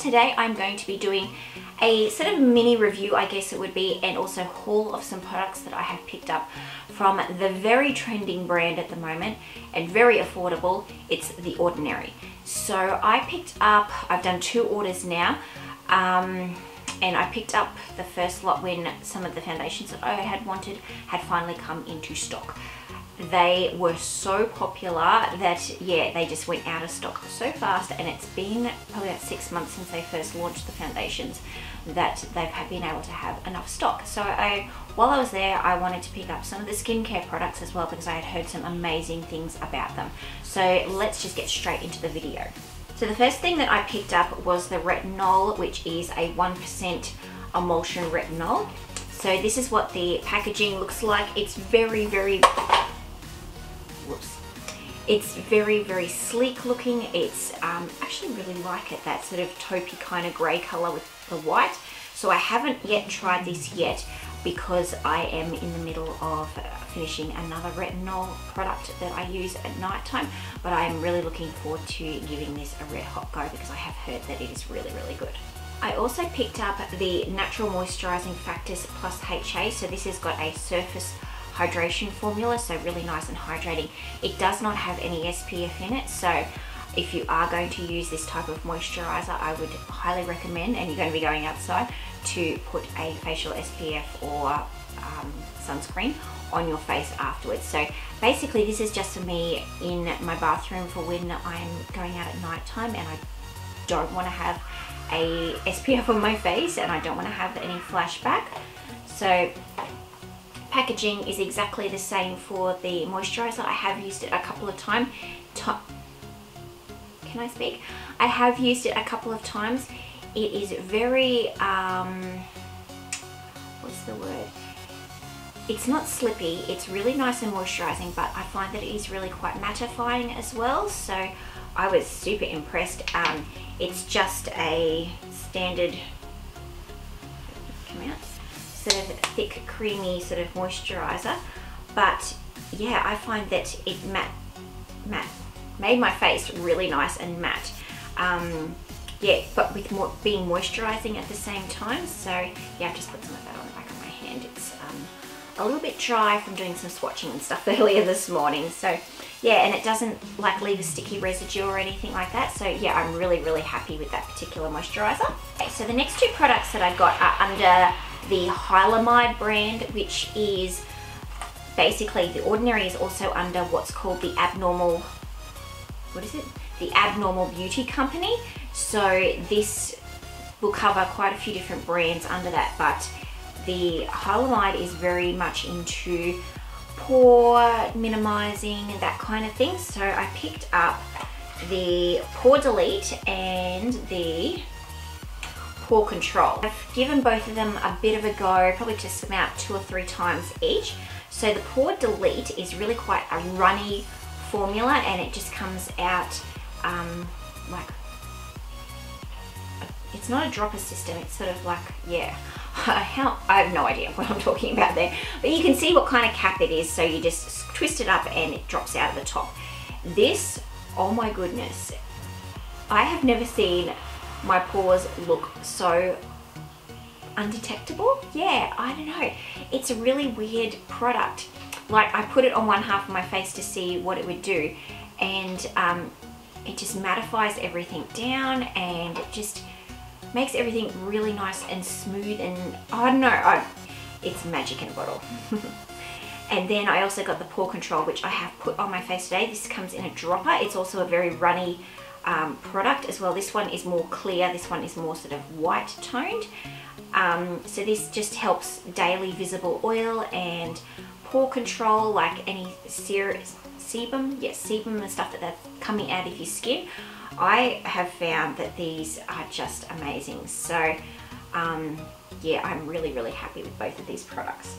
Today I'm going to be doing a sort of mini review, I guess it would be, and also haul of some products that I have picked up from the very trending brand at the moment and very affordable. It's The Ordinary. So I picked up, I've done 2 orders now, and I picked up the first lot when some of the foundations that I had wanted had finally come into stock. They were so popular that, yeah, they just went out of stock so fast, and it's been probably about 6 months since they first launched the foundations that they've been able to have enough stock. So while I was there, I wanted to pick up some of the skincare products as well because I had heard some amazing things about them. So let's just get straight into the video. So the first thing that I picked up was the Retinol, which is a 1% emulsion retinol. So this is what the packaging looks like. It's very, very very sleek looking. It's actually really like it, that sort of taupey kind of grey colour with the white. So I haven't yet tried this yet because I am in the middle of finishing another retinol product that I use at night time, but I am really looking forward to giving this a red hot go because I have heard that it is really, really good. I also picked up the Natural Moisturising Factors Plus HA. So this has got a surface hydration formula, so really nice and hydrating. It does not have any SPF in it, so if you are going to use this type of moisturizer, I would highly recommend, and you're going to be going outside, to put a facial SPF or sunscreen on your face afterwards. So basically this is just for me in my bathroom for when I'm going out at night time and I don't want to have a SPF on my face and I don't want to have any flashback. So packaging is exactly the same for the moisturizer. I have used it a couple of times. Can I speak? I have used it a couple of times. It is very, what's the word? It's not slippy. It's really nice and moisturizing, but I find that it is really quite mattifying as well. So I was super impressed. It's just a standard, come out, sort of thick, creamy sort of moisturizer, but yeah, I find that it made my face really nice and matte. Yeah, but with being moisturizing at the same time. So yeah, I've just put some of that on the back of my hand. It's a little bit dry from doing some swatching and stuff earlier this morning. So yeah, and it doesn't like leave a sticky residue or anything like that. So yeah, I'm really, really happy with that particular moisturizer. Okay, so the next 2 products that I got are under the Hylamide brand, which is basically, The Ordinary is also under what's called the Abnormal, what is it? The Abnormal Beauty Company. So this will cover quite a few different brands under that, but the Hylamide is very much into pore minimizing and that kind of thing. So I picked up the Pore Delete and the Pore Control. I've given both of them a bit of a go, probably just about 2 or 3 times each. So the Pore Delete is really quite a runny formula, and it just comes out like, it's not a dropper system, it's sort of like, yeah, I have no idea what I'm talking about there, but you can see what kind of cap it is. So you just twist it up and it drops out of the top. This, oh my goodness, I have never seen my pores look so undetectable. Yeah, I don't know. It's a really weird product. Like, I put it on one half of my face to see what it would do, and it just mattifies everything down, and it just makes everything really nice and smooth, and I don't know, it's magic in a bottle. And then I also got the Pore Control, which I have put on my face today. This comes in a dropper. It's also a very runny product as well. This one is more clear, this one is more sort of white toned. So this just helps daily visible oil and pore control, like any sebum, yes, sebum and stuff that's coming out of your skin. I have found that these are just amazing. So yeah, I'm really, really happy with both of these products,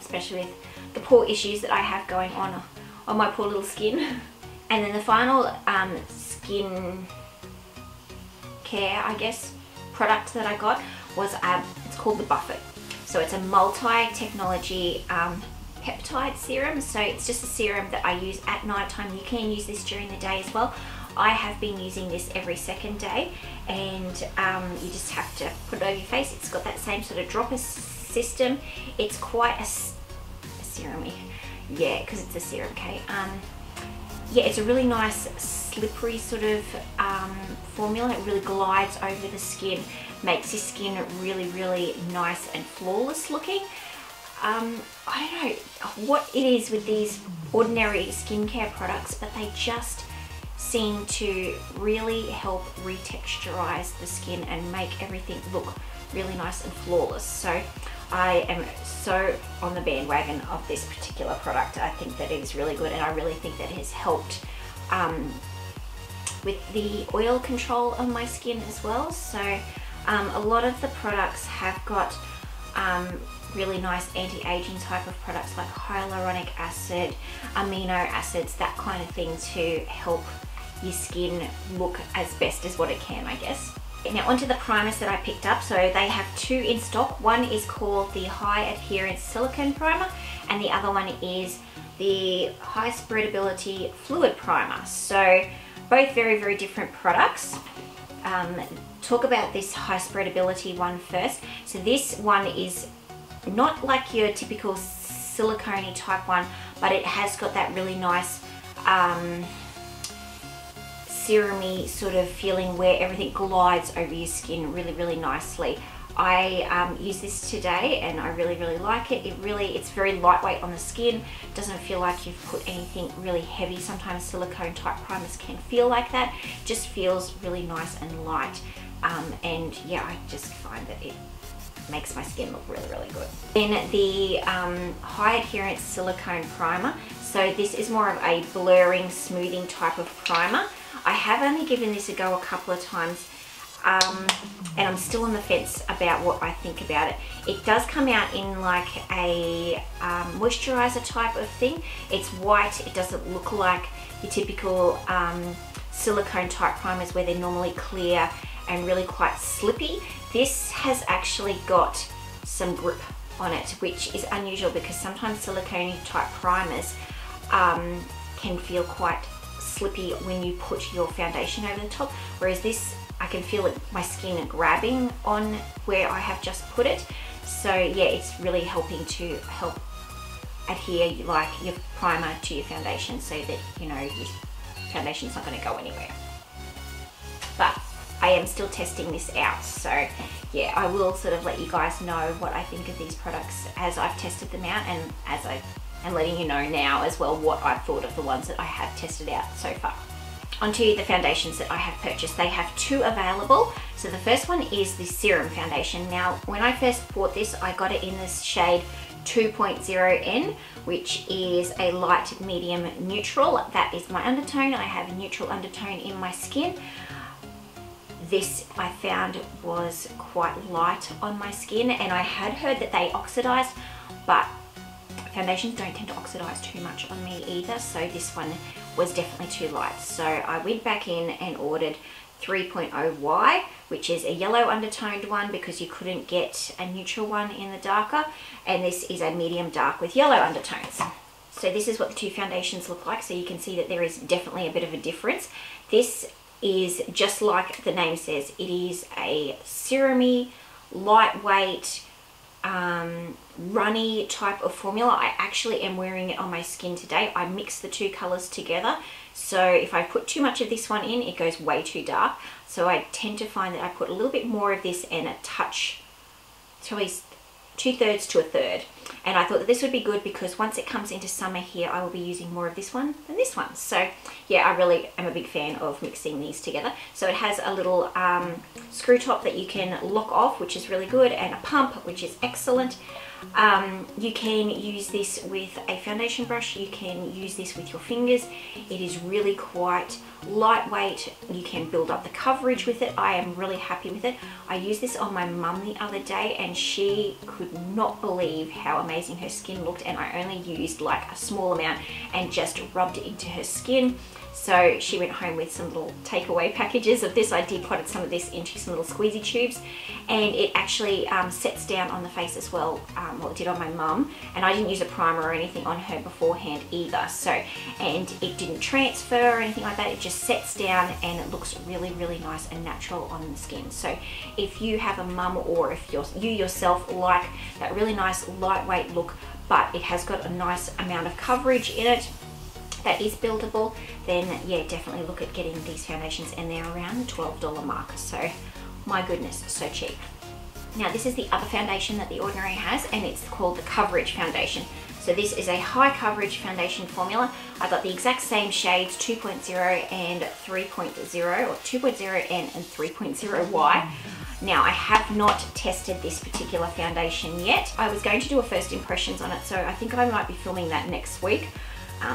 especially with the pore issues that I have going on my poor little skin. And then the final skin care, I guess, product that I got was, it's called the Buffet. So it's a multi-technology peptide serum. So it's just a serum that I use at night time. You can use this during the day as well. I have been using this every second day, and you just have to put it over your face. It's got that same sort of dropper system. It's quite a serum-y, yeah, because it's a serum, okay. Yeah, it's a really nice slippery sort of formula. It really glides over the skin, makes your skin really, really nice and flawless looking. I don't know what it is with these ordinary skincare products, but they just seem to really help retexturize the skin and make everything look really nice and flawless. So I am so on the bandwagon of this particular product. I think that it is really good, and I really think that it has helped with the oil control of my skin as well. So a lot of the products have got really nice anti-aging type of products like hyaluronic acid, amino acids, that kind of thing, to help your skin look as best as what it can, I guess. Now onto the primers that I picked up. So they have two in stock. One is called the High Adherance Silicone Primer, and the other one is the High Spreadability Fluid Primer. So both very, very different products. Talk about this High Spreadability one first. So this one is not like your typical silicone type one, but it has got that really nice serum-y sort of feeling where everything glides over your skin really, really nicely. I use this today and I really, really like it. It's very lightweight on the skin. Doesn't feel like you've put anything really heavy. Sometimes silicone type primers can feel like that. Just feels really nice and light. And yeah, I just find that it makes my skin look really, really good. Then the High Adherance Silicone Primer. So this is more of a blurring, smoothing type of primer. I have only given this a go a couple of times, and I'm still on the fence about what I think about it. It does come out in like a moisturizer type of thing. It's white. It doesn't look like your typical silicone type primers where they're normally clear and really quite slippy. This has actually got some grip on it, which is unusual because sometimes silicone type primers can feel quite slippy when you put your foundation over the top, whereas this, I can feel it, my skin grabbing on where I have just put it. So yeah, it's really helping to help adhere like your primer to your foundation, so that you know your foundation's not going to go anywhere. But I am still testing this out, so yeah, I will sort of let you guys know what I think of these products as I've tested them out, and as I am letting you know now as well what I've thought of the ones that I have tested out so far. Onto the foundations that I have purchased. They have two available. So the first one is the Serum Foundation. Now, when I first bought this, I got it in this shade 2.0N, which is a light, medium, neutral. That is my undertone. I have a neutral undertone in my skin. This I found was quite light on my skin, and I had heard that they oxidized, but foundations don't tend to oxidize too much on me either, so this one was definitely too light. So I went back in and ordered 3.0Y, which is a yellow undertoned one because you couldn't get a neutral one in the darker, and this is a medium dark with yellow undertones. So this is what the two foundations look like, so you can see that there is definitely a bit of a difference. This is just like the name says, it is a serum-y, lightweight, runny type of formula. I actually am wearing it on my skin today. I mix the two colors together, so if I put too much of this one in, it goes way too dark. So I tend to find that I put a little bit more of this and a touch, so at least 2/3 to 1/3. And I thought that this would be good because once it comes into summer here, I will be using more of this one than this one. So yeah, I really am a big fan of mixing these together. So it has a little screw top that you can lock off, which is really good, and a pump, which is excellent. You can use this with a foundation brush, you can use this with your fingers. It is really quite lightweight. You can build up the coverage with it. I am really happy with it. I used this on my mum the other day and she could not believe how how amazing her skin looked, and I only used like a small amount and just rubbed it into her skin. So she went home with some little takeaway packages of this. I depotted some of this into some little squeezy tubes, and it actually sets down on the face as well. Well, it did on my mum, and I didn't use a primer or anything on her beforehand either. So, and it didn't transfer or anything like that. It just sets down and it looks really, really nice and natural on the skin. So if you have a mum, or if you yourself like that really nice lightweight look, but it has got a nice amount of coverage in it that is buildable, then yeah, definitely look at getting these foundations, and they're around the $12 mark. So my goodness, so cheap. Now this is the other foundation that The Ordinary has, and it's called the Coverage Foundation. So this is a high coverage foundation formula. I got the exact same shades, 2.0 and 3.0, or 2.0N and 3.0Y. Now I have not tested this particular foundation yet. I was going to do a first impressions on it, so I think I might be filming that next week.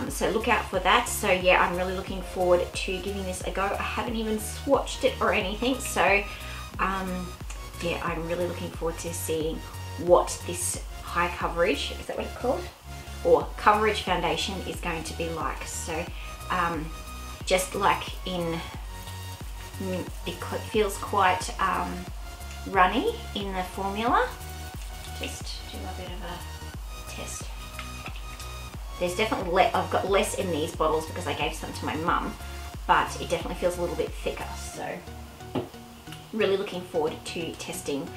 So look out for that. So yeah, I'm really looking forward to giving this a go. I haven't even swatched it or anything, so yeah, I'm really looking forward to seeing what this high coverage, is that what it's called? Or coverage foundation is going to be like. So just like in, it feels quite runny in the formula. Just do a bit of a test. There's definitely, I've got less in these bottles because I gave some to my mum, but it definitely feels a little bit thicker. So really looking forward to testing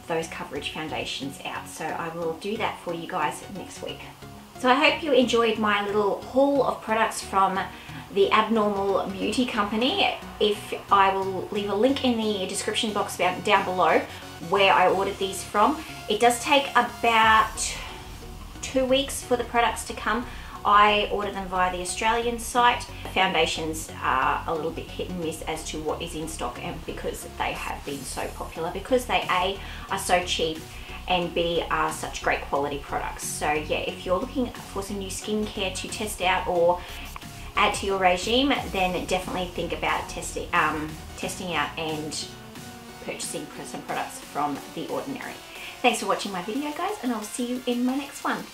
those coverage foundations out. So I will do that for you guys next week. So I hope you enjoyed my little haul of products from the Abnormal Beauty Company. I will leave a link in the description box down below where I ordered these from. It does take about 2 weeks for the products to come. I ordered them via the Australian site. Foundations are a little bit hit and miss as to what is in stock, and because they have been so popular, because they A, are so cheap, and B, are such great quality products. So yeah, if you're looking for some new skincare to test out or add to your regime, then definitely think about testing out and purchasing some products from The Ordinary. Thanks for watching my video, guys, and I'll see you in my next one.